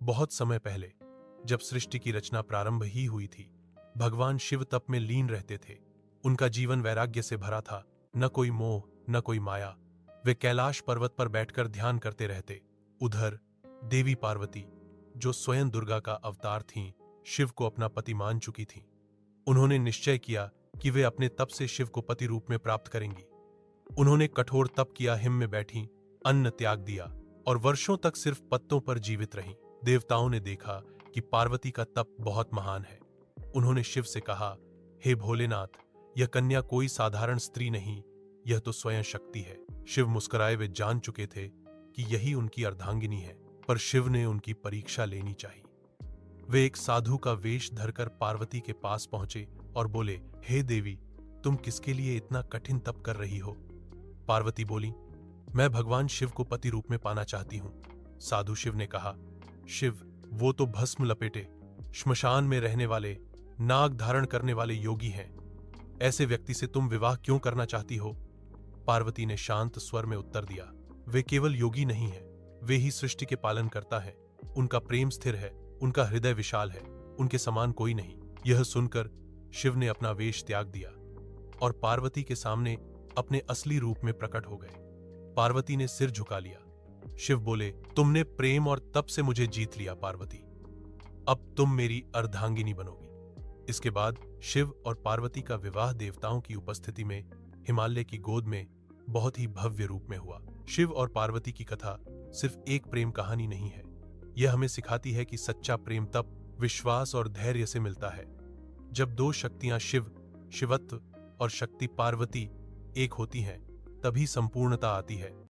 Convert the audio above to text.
बहुत समय पहले, जब सृष्टि की रचना प्रारंभ ही हुई थी, भगवान शिव तप में लीन रहते थे। उनका जीवन वैराग्य से भरा था, न कोई मोह न कोई माया। वे कैलाश पर्वत पर बैठकर ध्यान करते रहते। उधर देवी पार्वती, जो स्वयं दुर्गा का अवतार थीं, शिव को अपना पति मान चुकी थीं। उन्होंने निश्चय किया कि वे अपने तप से शिव को पति रूप में प्राप्त करेंगी। उन्होंने कठोर तप किया, हिम में बैठी, अन्न त्याग दिया और वर्षों तक सिर्फ पत्तों पर जीवित रहीं। देवताओं ने देखा कि पार्वती का तप बहुत महान है। उन्होंने शिव से कहा, हे भोलेनाथ, यह कन्या कोई साधारण स्त्री नहीं, यह तो स्वयं शक्ति है। शिव मुस्कुराए। वे जान चुके थे कि यही उनकी अर्धांगिनी है, पर शिव ने उनकी परीक्षा लेनी चाहिए। वे एक साधु का वेश धरकर पार्वती के पास पहुंचे और बोले, हे देवी, तुम किसके लिए इतना कठिन तप कर रही हो? पार्वती बोली, मैं भगवान शिव को पति रूप में पाना चाहती हूं। साधु शिव ने कहा, शिव, वो तो भस्म लपेटे, श्मशान में रहने वाले, नाग धारण करने वाले योगी हैं। ऐसे व्यक्ति से तुम विवाह क्यों करना चाहती हो? पार्वती ने शांत स्वर में उत्तर दिया, वे केवल योगी नहीं हैं, वे ही सृष्टि के पालन करता है। उनका प्रेम स्थिर है, उनका हृदय विशाल है, उनके समान कोई नहीं। यह सुनकर शिव ने अपना वेश त्याग दिया और पार्वती के सामने अपने असली रूप में प्रकट हो गए। पार्वती ने सिर झुका लिया। शिव बोले, तुमने प्रेम और तप से मुझे जीत लिया पार्वती, अब तुम मेरी अर्धांगिनी बनोगी। इसके बाद शिव और पार्वती का विवाह देवताओं की उपस्थिति में हिमालय की गोद में बहुत ही भव्य रूप में हुआ। शिव और पार्वती की कथा सिर्फ एक प्रेम कहानी नहीं है, यह हमें सिखाती है कि सच्चा प्रेम तप, विश्वास और धैर्य से मिलता है। जब दो शक्तियां शिव, शिवत्व और शक्ति पार्वती एक होती हैं, तभी संपूर्णता आती है।